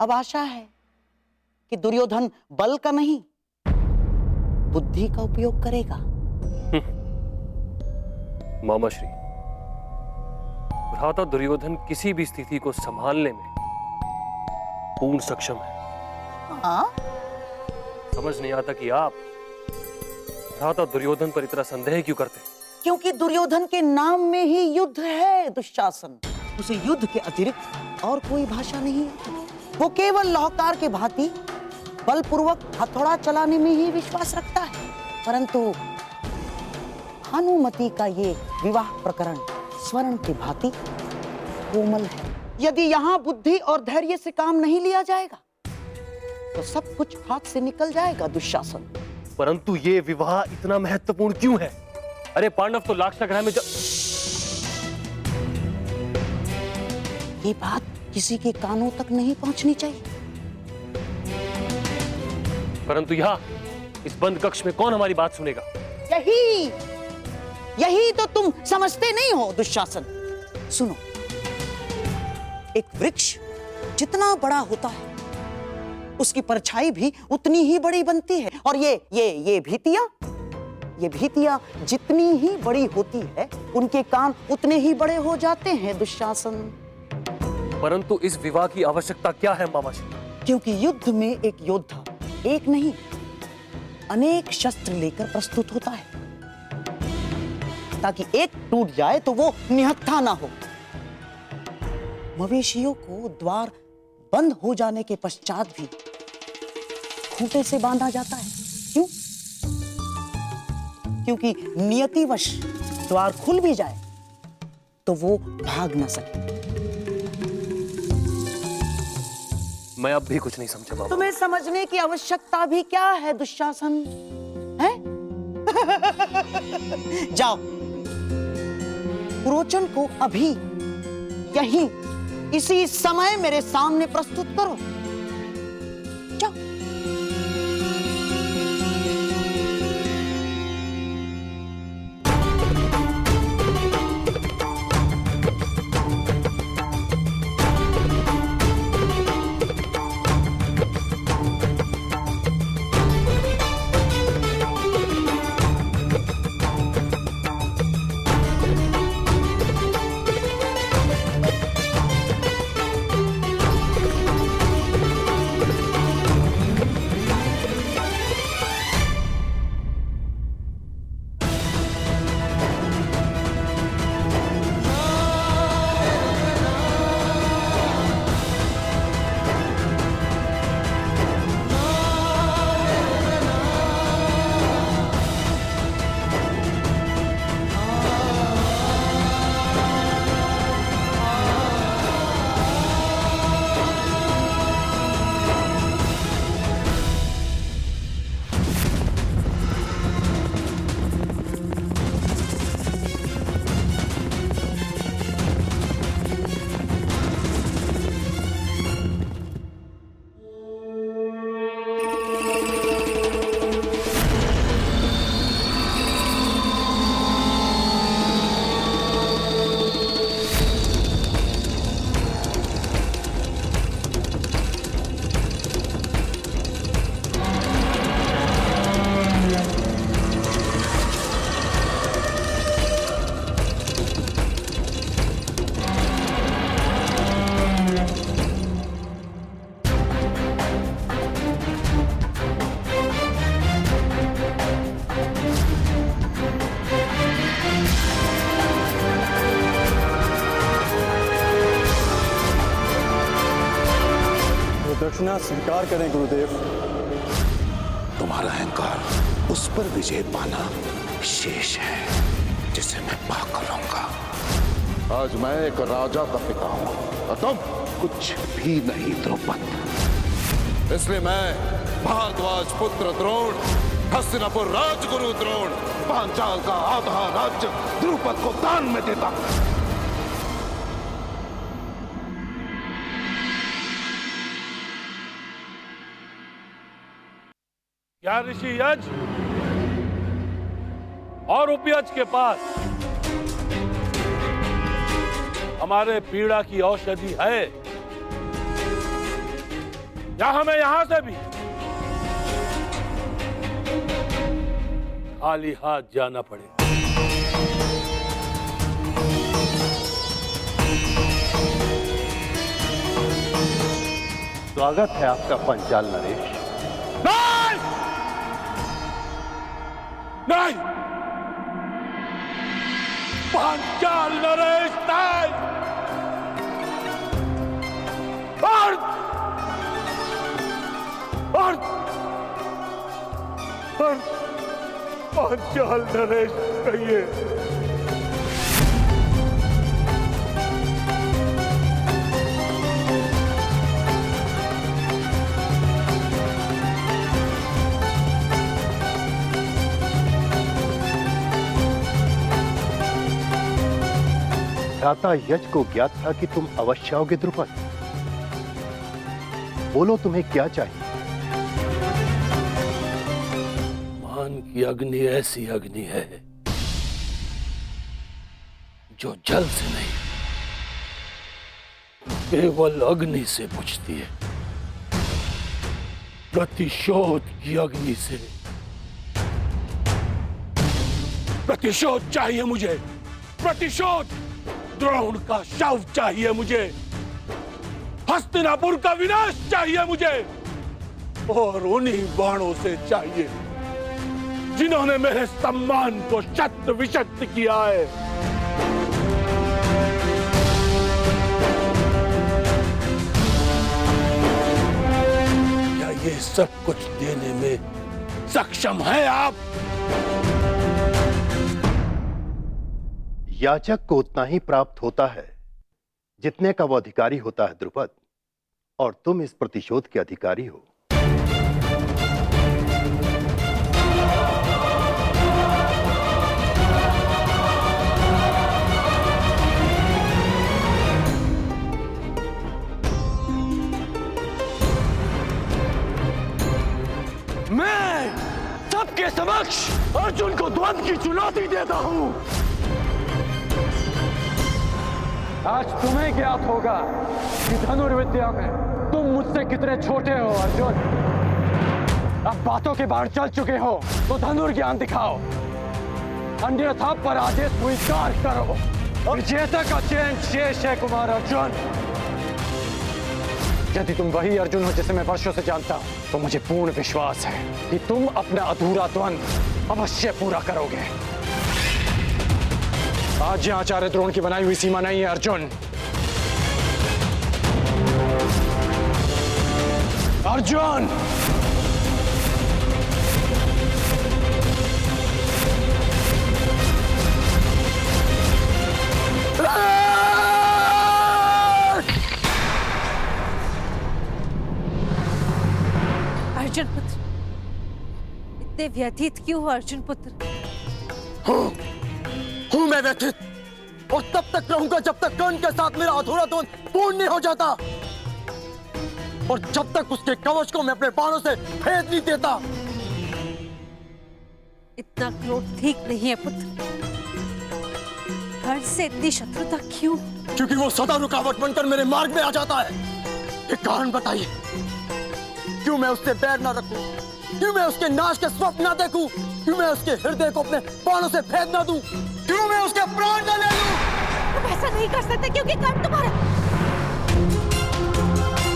अब आशा है कि दुर्योधन बल का नहीं, बुद्धि का उपयोग करेगा। मामाश्री, भ्राता दुर्योधन किसी भी स्थिति को संभालने में पूर्ण सक्षम है। हाँ? समझ नहीं आता कि आप भ्राता दुर्योधन पर इतना संदेह क्यों करते हैं? क्योंकि दुर्योधन के नाम में ही युद्ध है दुशासन। उसे युद्ध के अतिरिक्त और कोई भाषा नहीं है। वो केवल लाहौकार के भांति बलपूर्वक हथौड़ा चलाने में ही विश्वास रखता है। परंतु भानुमति का ये विवाह प्रकरण स्वर्ण की भांति कोमल है। यदि यहाँ बुद्धि और धैर्य से काम नहीं लिया जाएगा तो सब कुछ हाथ से निकल जाएगा दुशासन। परंतु ये विवाह इतना महत्वपूर्ण क्यों है? अरे पांडव तो लाक्षागृह में ये बात किसी के कानों तक नहीं पहुंचनी चाहिए। परंतु यहाँ इस बंद कक्ष में कौन हमारी बात सुनेगा? यही तो तुम समझते नहीं हो दुशासन। सुनो, एक वृक्ष जितना बड़ा होता है उसकी परछाई भी उतनी ही बड़ी बनती है। और ये भीतियां जितनी ही बड़ी होती है उनके कान उतने ही बड़े हो जाते हैं दुशासन। परंतु इस विवाह की आवश्यकता क्या है मामाश्री? क्योंकि युद्ध में एक योद्धा एक नहीं अनेक शस्त्र लेकर प्रस्तुत होता है, ताकि एक टूट जाए तो वो निहत्था ना हो। मवेशियों को द्वार बंद हो जाने के पश्चात भी खूंटे से बांधा जाता है। क्यों? क्योंकि नियतिवश द्वार खुल भी जाए तो वो भाग ना सके। मैं अब भी कुछ नहीं समझा बाबा। तुम्हें समझने की आवश्यकता भी क्या है दुशासन? है? जाओ, पुरोचन को अभी यहीं इसी समय मेरे सामने प्रस्तुत करो। जाओ। दक्षिणा स्वीकार करें गुरुदेव। तुम्हारा अहंकार उस पर विजय पाना शेष है जिसे मैं पाकर रहूंगा। आज मैं एक राजा का पिता हूं और तुम कुछ भी नहीं द्रौपद। इसलिए मैं भारद्वाज पुत्र द्रोण, हस्तिनापुर राजगुरु द्रोण, पांचाल का आधा राज्य द्रुपद को दान में देता हूं। क्या ऋषि यज और उपयज के पास हमारे पीड़ा की औषधि है? या हमें यहां से भी खाली हाथ जाना पड़ेगा। स्वागत है आपका पंचाल नरेश। नहीं नहीं, पांचाल नरेश नहीं। और पांचाल नरेश कहिए। भ्राता यज को ज्ञात था कि तुम अवश्य आओगे द्रुपद। बोलो तुम्हें क्या चाहिए? मान की अग्नि ऐसी अग्नि है जो जल से नहीं, केवल अग्नि से बुझती है। प्रतिशोध की अग्नि से। प्रतिशोध चाहिए मुझे, प्रतिशोध। द्रोण का शव चाहिए मुझे, हस्तिनापुर का विनाश चाहिए मुझे, और उन्हीं बाणों से चाहिए जिन्होंने मेरे सम्मान को शत विशत किया है। क्या ये सब कुछ देने में सक्षम है आप? याचक को उतना ही प्राप्त होता है जितने का वो अधिकारी होता है द्रुपद, और तुम इस प्रतिशोध के अधिकारी हो। मैं सबके समक्ष अर्जुन को द्वंद्व की चुनौती देता हूं। आज तुम्हें ज्ञात होगा कि धनुर्विद्या में तुम मुझसे कितने छोटे हो अर्जुन। अब बातों के बाहर चल चुके हो तो धनुर्ज्ञान दिखाओ, अन्यथा पराजय स्वीकार करो। विजेता का चयन शेष है कुमार अर्जुन। यदि तुम वही अर्जुन हो जिसे मैं वर्षों से जानता हूं, तो मुझे पूर्ण विश्वास है कि तुम अपना अधूरा द्वंद्व अवश्य पूरा करोगे। आज यहां आचार्य द्रोण की बनाई हुई सीमा नहीं है अर्जुन। अर्जुन, अर्जुन पुत्र, इतने व्यथित क्यों हो अर्जुन पुत्र? हूं मैं व्यथित, और तब तक रहूंगा जब तक कर्ण के साथ मेरा अधूरा द्वंद्व पूर्ण नहीं हो जाता, और जब तक उसके कवच को मैं अपने बाणों से भेद नहीं देता। इतना क्रोध ठीक नहीं है पुत्र। कर्ण से इतनी शत्रुता क्यों? क्योंकि वो सदा रुकावट बनकर मेरे मार्ग में आ जाता है। एक कारण बताइए, क्यों मैं उससे बैर ना रखूं? क्यों मैं उसके नाश के स्वप्न ना देखूं? क्यों मैं उसके हृदय को अपने बाणों से भेद ना दूं? क्यों मैं उसके प्राण न ले लूं? तुम ऐसा नहीं कर सकते क्योंकि कर्ण तुम्हारा